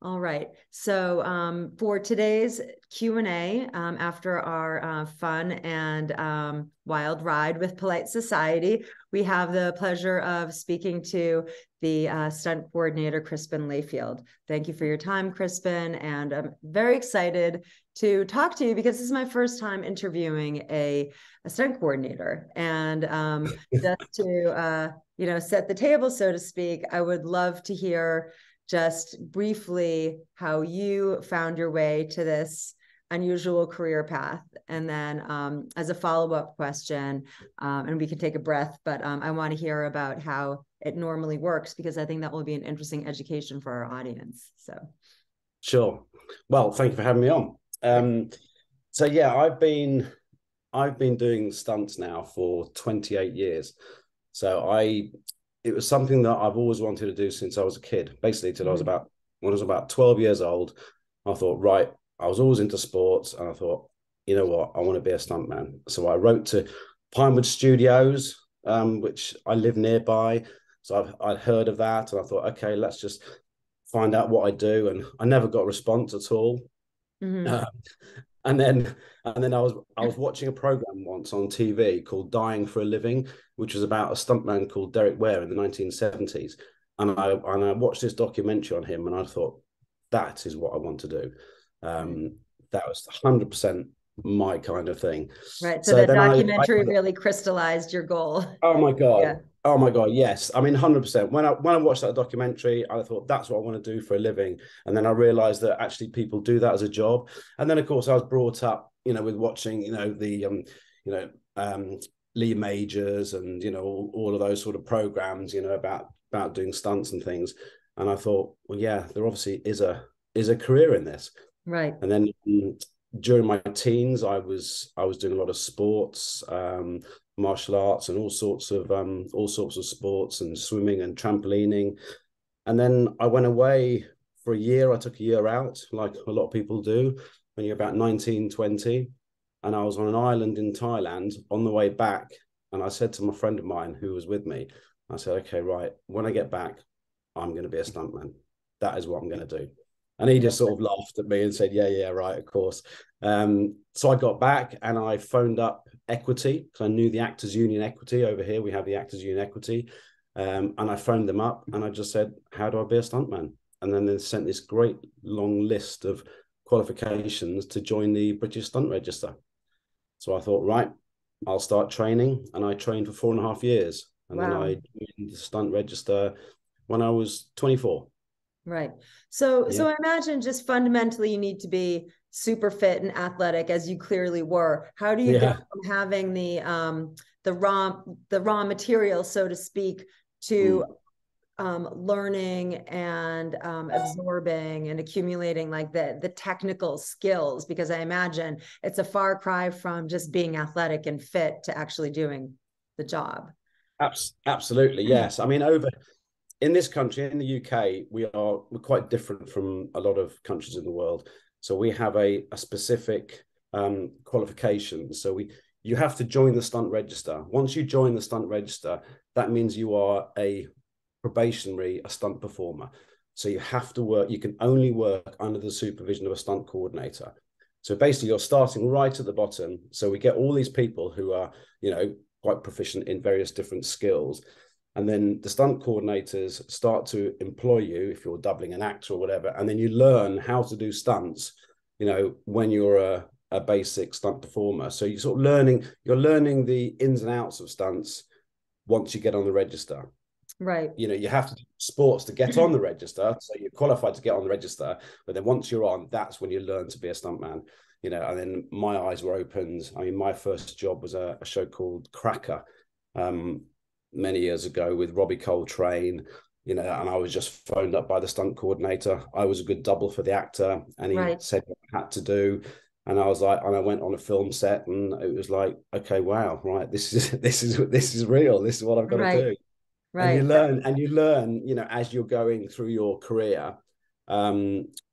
All right. So for today's Q&A, after our fun and wild ride with Polite Society, we have the pleasure of speaking to the stunt coordinator, Crispin Layfield. Thank you for your time, Crispin. And I'm very excited to talk to you because this is my first time interviewing a stunt coordinator. And just to, set the table, so to speak, I would love to hear just briefly how you found your way to this unusual career path. And then as a follow-up question, and we can take a breath, but I want to hear about how it normally works, because I think that will be an interesting education for our audience. So, sure. Well, thank you for having me on. So yeah, I've been doing stunts now for 28 years. So it was something that I've always wanted to do since I was a kid, basically till when I was about 12 years old. I thought, right, I was always into sports, and I thought, you know what, I want to be a stuntman. So I wrote to Pinewood Studios, which I live nearby. So I'd heard of that, and I thought, okay, let's just find out what I do. And I never got a response at all. And then I was watching a program once on TV called Dying for a Living, which was about a stuntman called Derek Ware in the 1970s. And I watched this documentary on him, and I thought, that is what I want to do. That was 100% my kind of thing. Right. So the documentary really crystallized your goal. Oh my God. Yeah. Oh my God, yes. I mean, 100%. When I watched that documentary, I thought, that's what I want to do for a living. And then I realized that actually people do that as a job. And then, of course, I was brought up, with watching, the, Lee Majors and, all of those sort of programs, about doing stunts and things. And I thought, well, yeah, there obviously is a career in this. Right. And then during my teens, I was doing a lot of sports, martial arts, and all sorts of sports, and swimming and trampolining. And then I went away for a year. I took a year out, like a lot of people do when you're about 19, 20. And I was on an island in Thailand on the way back. And I said to my friend of mine who was with me, I said, okay, right, when I get back, I'm going to be a stuntman. That is what I'm going to do. And he just sort of laughed at me and said, yeah, right, of course. So I got back and I phoned up Equity, because I knew the Actors Union Equity over here. We have the Actors Union Equity. And I phoned them up and I just said, how do I be a stuntman? And then they sent this great long list of qualifications to join the British Stunt Register. So I thought, right, I'll start training. And I trained for 4.5 years. And then I joined the Stunt Register when I was 24. Right. So I imagine just fundamentally you need to be super fit and athletic, as you clearly were. How do you go from having the raw material, so to speak, to learning and absorbing and accumulating like the technical skills? Because I imagine it's a far cry from just being athletic and fit to actually doing the job. Absolutely, yes. I mean, in this country, in the UK, we're quite different from a lot of countries in the world. So we have a specific qualification. So you have to join the Stunt Register. Once you join the Stunt Register, that means you are a stunt performer. So you have to work. You can only work under the supervision of a stunt coordinator. So basically, you're starting right at the bottom. So we get all these people who are, quite proficient in various different skills. And then the stunt coordinators start to employ you if you're doubling an actor or whatever. And then you learn how to do stunts, when you're a basic stunt performer. So you're learning the ins and outs of stunts once you get on the register. Right. You have to do sports to get on the register. So you're qualified to get on the register. But then once you're on, that's when you learn to be a stuntman. And then my eyes were opened. I mean, my first job was a show called Cracker, many years ago with Robbie Coltrane, and I was just phoned up by the stunt coordinator. I was a good double for the actor, and he said what I had to do. And I was like, and I went on a film set, and it was like, okay, wow, right, this is real. This is what I've got to do. Right. And you learn, as you're going through your career,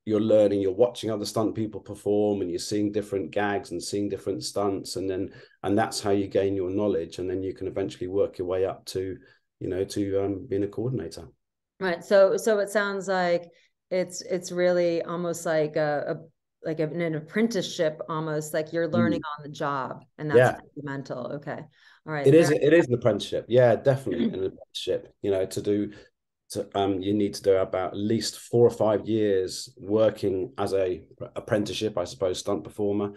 you're learning, you're watching other stunt people perform, and you're seeing different gags and seeing different stunts, and that's how you gain your knowledge, and then you can eventually work your way up to being a coordinator. Right. So it sounds like it's really almost like an apprenticeship, almost like you're learning on the job, and that's Yeah. fundamental. Okay. All right. It is. It is an apprenticeship. Yeah, definitely an apprenticeship. You know, you need to do about at least 4 or 5 years working as a apprenticeship, I suppose, stunt performer,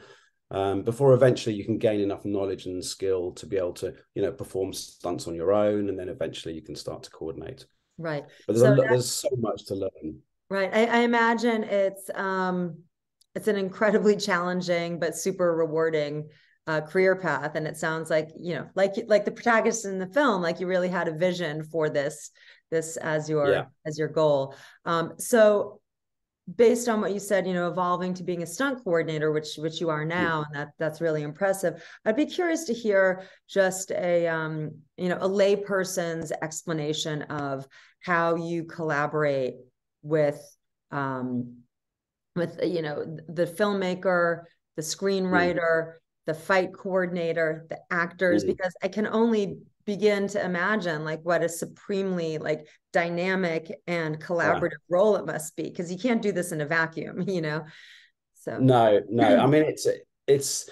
before eventually you can gain enough knowledge and skill to be able to, perform stunts on your own, and then eventually you can start to coordinate. Right. But So there's so much to learn. right. I imagine it's an incredibly challenging but super rewarding career path. And it sounds like, like the protagonist in the film, like you really had a vision for this as your goal. So based on what you said, evolving to being a stunt coordinator, which you are now, and that's really impressive. I'd be curious to hear just a layperson's explanation of how you collaborate with the filmmaker, the screenwriter, the fight coordinator, the actors, because I can only begin to imagine like what a supremely like dynamic and collaborative role it must be, because you can't do this in a vacuum, So no, I mean it's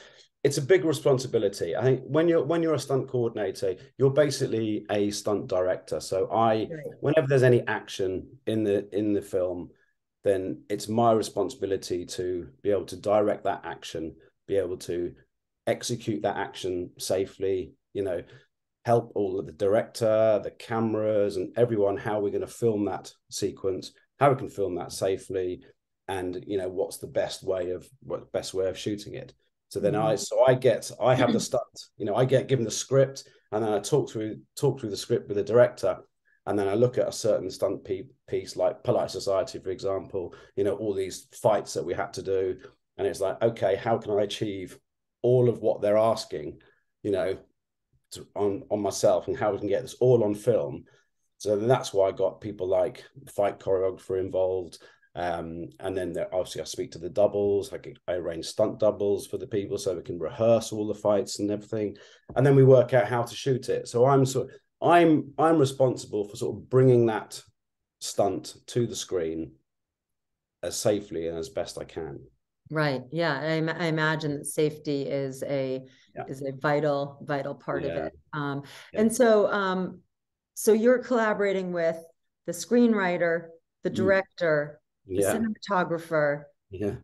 a big responsibility. I think when you're a stunt coordinator, you're basically a stunt director. So whenever there's any action in the film, then it's my responsibility to be able to direct that action, be able to execute that action safely, help all of the director, the cameras, and everyone how we're going to film that sequence, how we can film that safely, and what's the best way of shooting it. So then I have the stunt, I get given the script, and then I talk through the script with the director, and then I look at a certain stunt piece like Polite Society, for example, all these fights that we had to do, and it's like, okay, how can I achieve all of what they're asking, on myself, and how we can get this all on film. So then that's why I got people like fight choreographer involved. And then obviously I speak to the doubles. I arrange stunt doubles for the people so we can rehearse all the fights and everything, and then we work out how to shoot it. So I'm responsible for sort of bringing that stunt to the screen as safely and as best I can. Right. Yeah. I imagine that safety is a vital part of it. And so you're collaborating with the screenwriter, the director, the cinematographer, the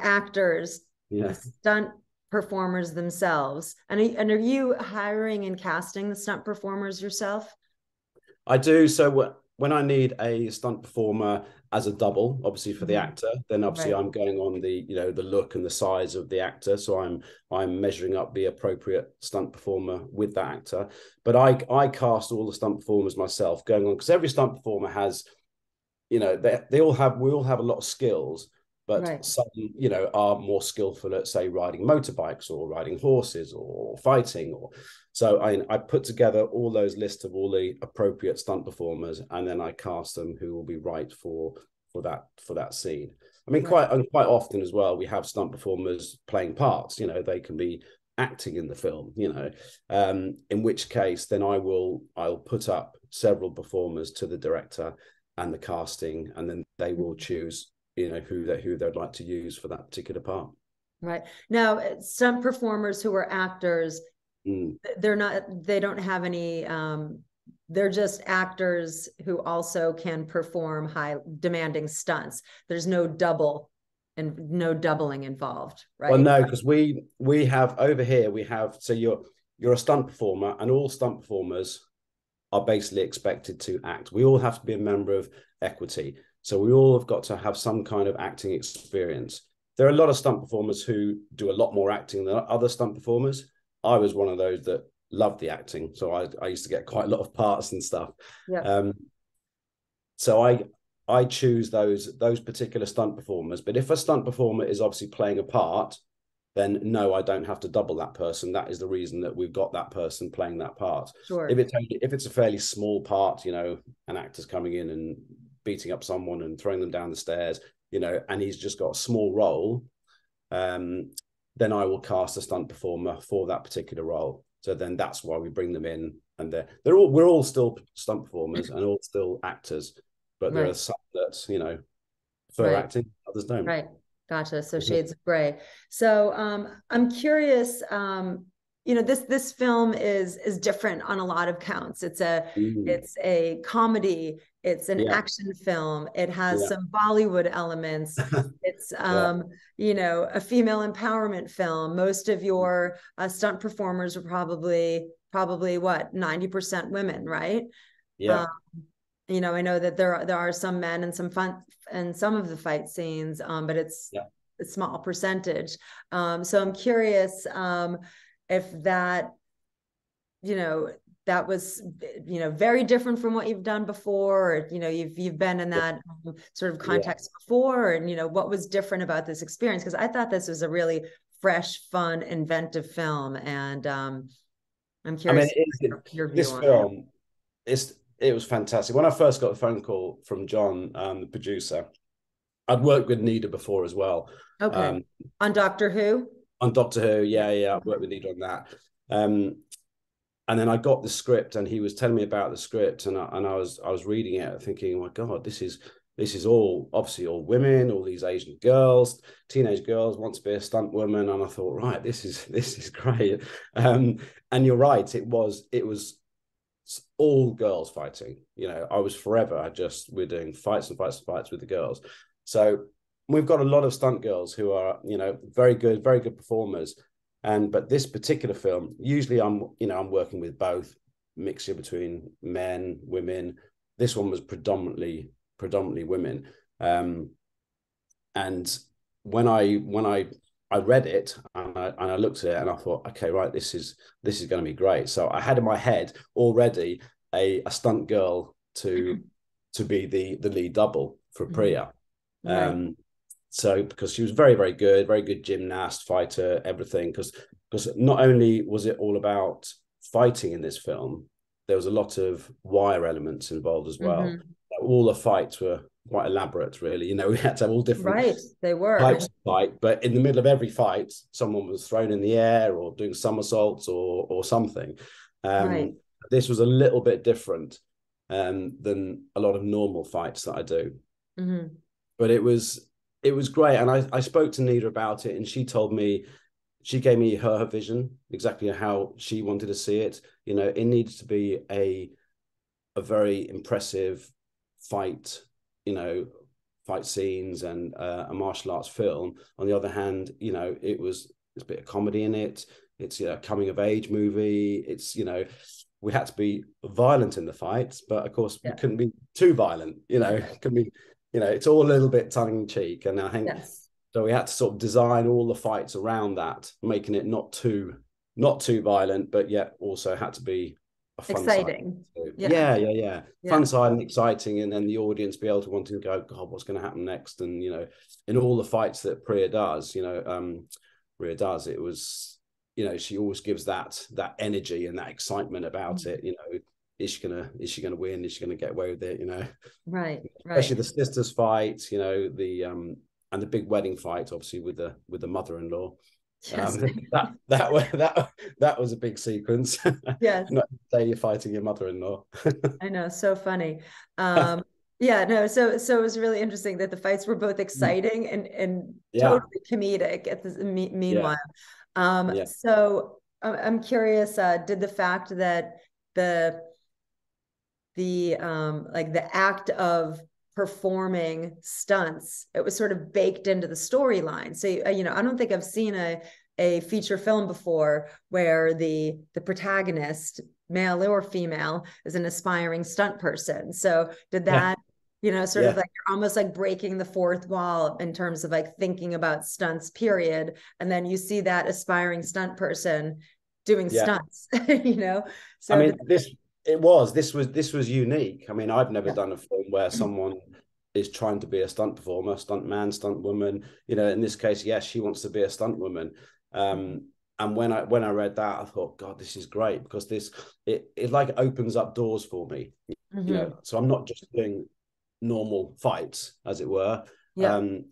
actors, the stunt performers themselves. And are you hiring and casting the stunt performers yourself? I do. So when I need a stunt performer as a double, obviously for the actor, then obviously I'm going on the the look and the size of the actor. So I'm measuring up the appropriate stunt performer with that actor. But I cast all the stunt performers myself, going on, because every stunt performer has, we all have a lot of skills, but some are more skillful at, say, riding motorbikes or riding horses or fighting. So I put together all those lists of all the appropriate stunt performers, and then I cast them who will be right for that scene. I mean, quite often as well, we have stunt performers playing parts. They can be acting in the film. In which case, then I'll put up several performers to the director and the casting, and then they will choose who they'd like to use for that particular part. Right. Now, stunt performers who are actors, they don't have any they're just actors who also can perform high demanding stunts. There's no double and no doubling involved, right? Well, no, because we have over here, so you're a stunt performer, and all stunt performers are basically expected to act. We all have to be a member of Equity. So we all have got to have some kind of acting experience. There are a lot of stunt performers who do a lot more acting than other stunt performers. I was one of those that loved the acting. So I used to get quite a lot of parts and stuff. So I choose those particular stunt performers. But if a stunt performer is obviously playing a part, then no, I don't have to double that person. That is the reason that we've got that person playing that part. Sure. If it's a fairly small part, an actor's coming in and beating up someone and throwing them down the stairs, and he's just got a small role, then I will cast a stunt performer for that particular role. So then that's why we bring them in, and we're all still stunt performers and all still actors, but there are some that prefer acting, others don't. Right. Gotcha. So shades of gray. So I'm curious, this film is different on a lot of counts. It's a comedy, it's an action film, it has some Bollywood elements. It's a female empowerment film. Most of your stunt performers are probably what, 90% women, right? Yeah. I know that there are some men and some fun and some of the fight scenes, but it's a small percentage. So I'm curious if that, that was, very different from what you've done before, or, you've been in that sort of context before, and, what was different about this experience? Because I thought this was a really fresh, fun, inventive film. And I'm curious your view this on film, it was fantastic. When I first got the phone call from John, the producer, I'd worked with Nida before as well. Okay. On Doctor Who? On Doctor Who, yeah. I've worked with Nida on that. And then I got the script, and he was telling me about the script, and I was reading it, thinking, oh my God, this is all obviously all women, all these Asian girls, teenage girls want to be a stunt woman, and I thought, right, this is great. And you're right, it was all girls fighting. I was forever we're doing fights and fights and fights with the girls. So we've got a lot of stunt girls who are, very good performers. But this particular film, usually I'm working with both, mixture between men, women. This one was predominantly women. And when I read it and I looked at it and I thought, okay, right, this is going to be great. So I had in my head already a stunt girl to be the lead double for Priya. So because she was very, very good gymnast, fighter, everything. Because not only was it all about fighting in this film, there was a lot of wire elements involved as well. All the fights were quite elaborate, really. We had to have all different they were types of fight, but in the middle of every fight, someone was thrown in the air or doing somersaults or something. This was a little bit different than a lot of normal fights that I do. But it was great. And I spoke to Nida about it, and she gave me her vision, exactly how she wanted to see it. It needs to be a very impressive fight, fight scenes and a martial arts film. On the other hand, it's a bit of comedy in it. It's a coming of age movie. It's, we had to be violent in the fights, but of course we couldn't be too violent. It can be, it's all a little bit tongue in cheek. And I think so we had to sort of design all the fights around that, making it not too violent, but yet also had to be a fun exciting. Yeah. Fun side and exciting, and then the audience be able to want to go, God, what's going to happen next? And in all the fights that Priya does, it was, she always gives that energy and that excitement about it. Is she gonna win? Is she gonna get away with it? Right. Especially the sisters fight, and the big wedding fight, obviously with the mother-in-law. Yes. That was a big sequence. Yes. Not the day you're fighting your mother-in-law. I know, so funny. So it was really interesting that the fights were both exciting and totally comedic at the meanwhile. So I'm curious, did the fact that the act of performing stunts, it was sort of baked into the storyline. So I don't think I've seen a feature film before where the protagonist, male or female, is an aspiring stunt person. So did that sort of like, you're almost like breaking the fourth wall in terms of like thinking about stunts, period, and then you see that aspiring stunt person doing stunts. So I mean, this was unique. I mean, I've never done a film where someone is trying to be a stunt performer, stunt man, stunt woman. In this case, yes, she wants to be a stunt woman. And when I read that, I thought, God, this is great, because it like opens up doors for me. So I'm not just doing normal fights, as it were. The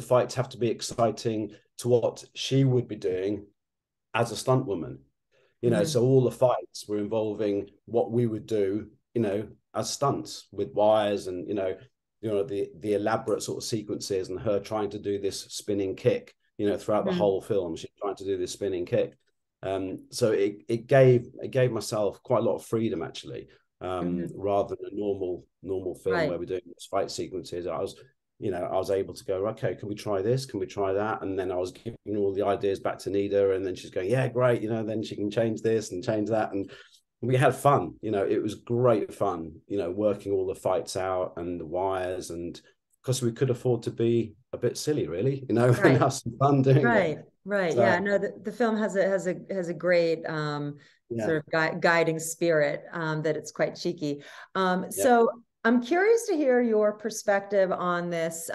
fights have to be exciting to what she would be doing as a stunt woman. So all the fights were involving what we would do, as stunts with wires and, the elaborate sort of sequences, and her trying to do this spinning kick, throughout the whole film. She's trying to do this spinning kick. So it gave myself quite a lot of freedom, actually, rather than a normal film where we're doing fight sequences. I was able to go, okay, can we try this? Can we try that? And then I was giving all the ideas back to Nida, and then she's going, yeah, great. Then she can change this and change that. And we had fun. It was great fun, working all the fights out and the wires, and because we could afford to be a bit silly, really, and have some fun doing it. Right. So, yeah, no, the film has a great sort of guiding spirit, that it's quite cheeky. So I'm curious to hear your perspective on this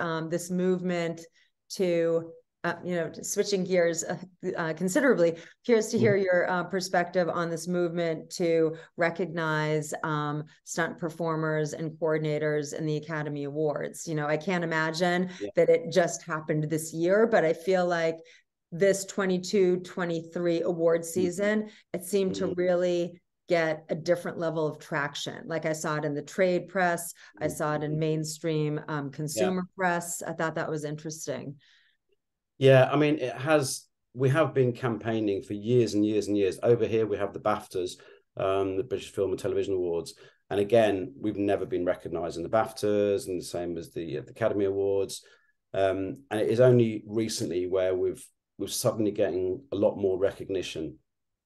movement to switching gears considerably. Curious to hear your perspective on this movement to recognize stunt performers and coordinators in the Academy Awards. I can't imagine that it just happened this year, but I feel like this 22-23 award season, it seemed to really get a different level of traction. Like I saw it in the trade press, I saw it in mainstream consumer press. I thought that was interesting. Yeah, I mean, we have been campaigning for years and years and years. Over here, we have the BAFTAs, the British Film and Television Awards. And again, we've never been recognised in the BAFTAs, and the same as the Academy Awards. And it is only recently where we're suddenly getting a lot more recognition.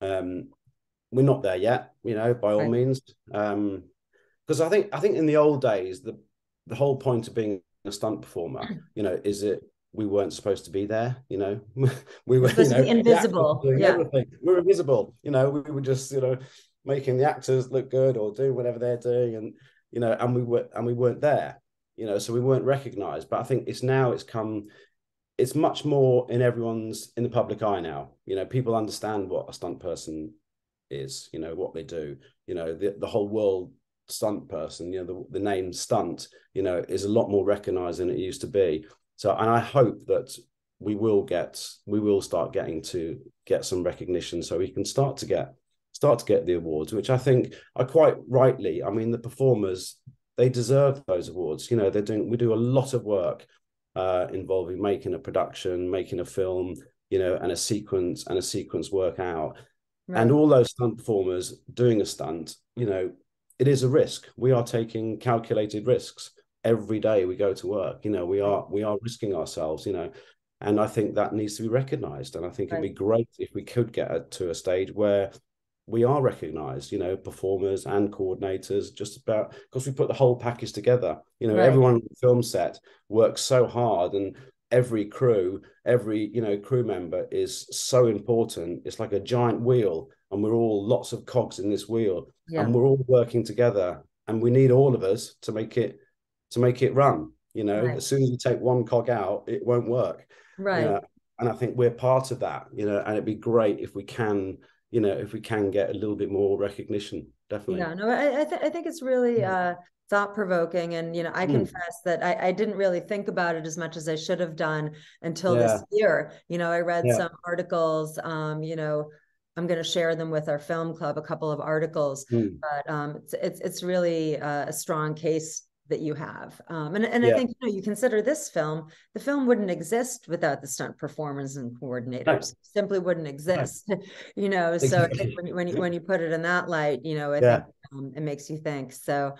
We're not there yet, by all means. Because I think in the old days, the whole point of being a stunt performer, is it we weren't supposed to be there, we were supposed to be invisible. Everything. We were invisible, we were just, making the actors look good or do whatever they're doing, and and we weren't there, so we weren't recognized. But I think it's much more in the public eye now. People understand what a stunt person is, what they do, the whole world stunt person, the name stunt, is a lot more recognized than it used to be. So, and I hope that we will start getting some recognition, so we can start to get the awards, which I think are quite rightly. I mean, the performers, they deserve those awards. We do a lot of work involving making a production, making a film, and a sequence work out. Right. And all those stunt performers doing a stunt, it is a risk. We are taking calculated risks. Every day we go to work, we are risking ourselves, and I think that needs to be recognized. And I think it'd be great if we could get to a stage where we are recognized, performers and coordinators, just about, because we put the whole package together. Everyone on the film set works so hard, and every crew member is so important. It's like a giant wheel, and we're all lots of cogs in this wheel, and we're all working together, and we need all of us to make it run. As soon as you take one cog out, it won't work. And I think we're part of that, and it'd be great if we can get a little bit more recognition. Definitely. I think it's really thought-provoking, and I confess that I didn't really think about it as much as I should have done until this year. I read some articles, I'm going to share them with our film club, a couple of articles, but it's really a strong case that you have. And I think, you consider this film, the film wouldn't exist without the stunt performers and coordinators. Simply wouldn't exist. So I think when you put it in that light, I think it makes you think. So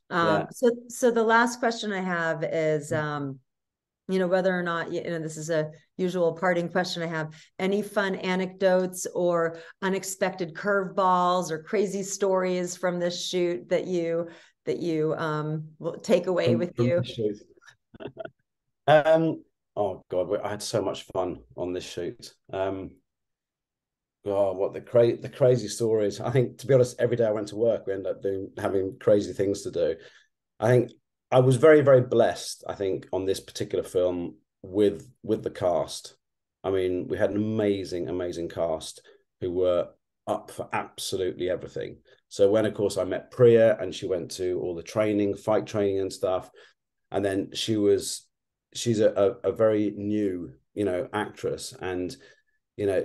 so the last question I have is whether or not, this is a usual parting question I have, any fun anecdotes or unexpected curveballs or crazy stories from this shoot that you will take away with you? Oh God, I had so much fun on this shoot. What the crazy stories. I think, to be honest, every day I went to work, we ended up having crazy things to do. I think I was very, very blessed, I think, on this particular film with the cast. I mean, we had an amazing cast who were up for absolutely everything. So when, of course, I met Priya, and she went to all the fight training and stuff, and then she's a very new, actress, and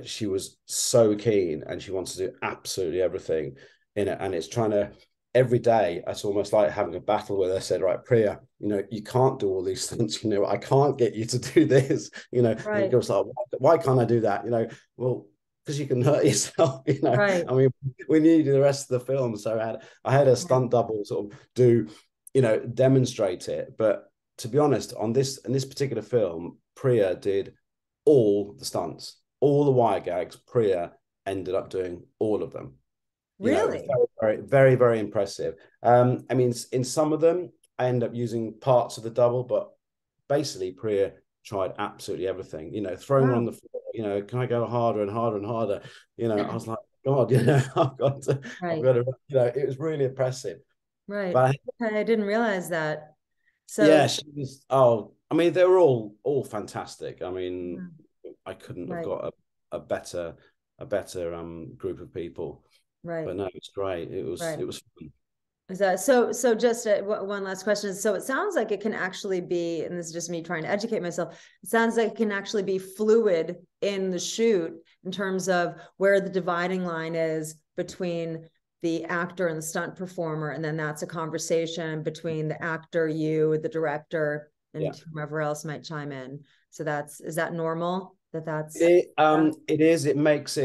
she was so keen, and she wants to do absolutely everything in it, and it's trying to every day it's almost like having a battle where they said, right, Priya, you can't do all these things, I can't get you to do this, and it goes like, why can't I do that? Well, because you can hurt yourself, Right. I mean, we needed the rest of the film. So I had a stunt double sort of do, demonstrate it. But to be honest, in this particular film, Priya did all the stunts, all the wire gags. Priya ended up doing all of them. Really? Very, very, very impressive. I mean, in some of them, I end up using parts of the double, but basically, Priya tried absolutely everything. Throwing her on the floor. Can I go harder and harder and harder? I was like, God, I've got to. It was really impressive. Right. But I didn't realize that. So yeah, she was. Oh, I mean, they were all fantastic. I mean, I couldn't have got a better group of people. Right. But no, it's great. It was fun. Is that so? So just one last question. So it sounds like it can actually be, and this is just me trying to educate myself. It sounds like it can actually be fluid in the shoot in terms of where the dividing line is between the actor and the stunt performer, and then that's a conversation between the actor, you, the director, and whomever else might chime in. So is that normal? That's it. It is. It makes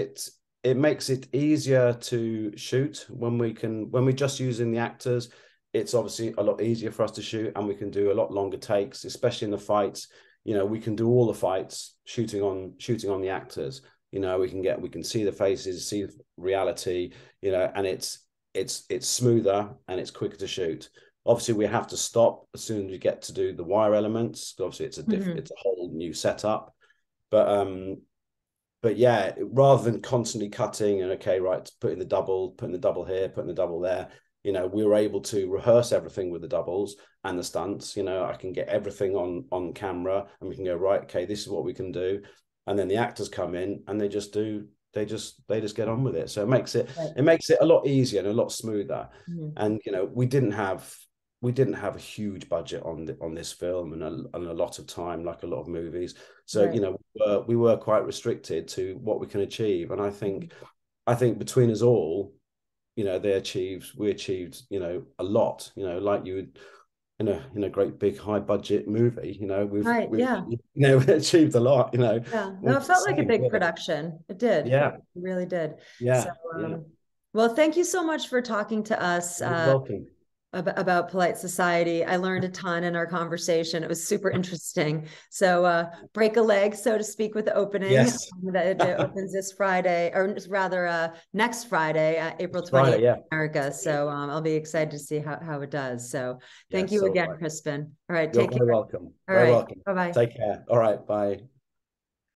it easier to shoot when we're just using the actors. It's obviously a lot easier for us to shoot, and we can do a lot longer takes, especially in the fights. We can do all the fights shooting on the actors. We can see the faces, see the reality, and it's smoother and it's quicker to shoot. Obviously, we have to stop as soon as we get to do the wire elements. Obviously, it's a whole new setup. But yeah, rather than constantly cutting and putting the double here, putting the double there, we were able to rehearse everything with the doubles and the stunts. I can get everything on camera, and we can go, right, okay, this is what we can do. And then the actors come in and they just get on with it. So it makes it a lot easier and a lot smoother. And we didn't have a huge budget on this film and a lot of time, like a lot of movies. So we were quite restricted to what we can achieve. And I think between us all, we achieved a lot. Like you would in a great big high budget movie. We've achieved a lot. Yeah, no, it felt like a big production. It did. Yeah, it really did. Yeah. So, well, thank you so much for talking to us. You're welcome. About polite society. I learned a ton in our conversation. It was super interesting. So break a leg, so to speak, with the opening. Yes. That it opens this Friday, or rather next Friday, April 20th in America. So I'll be excited to see how it does. So thank you again, Crispin. All right, You're very welcome. All right, welcome. Bye-bye. Take care. All right, bye.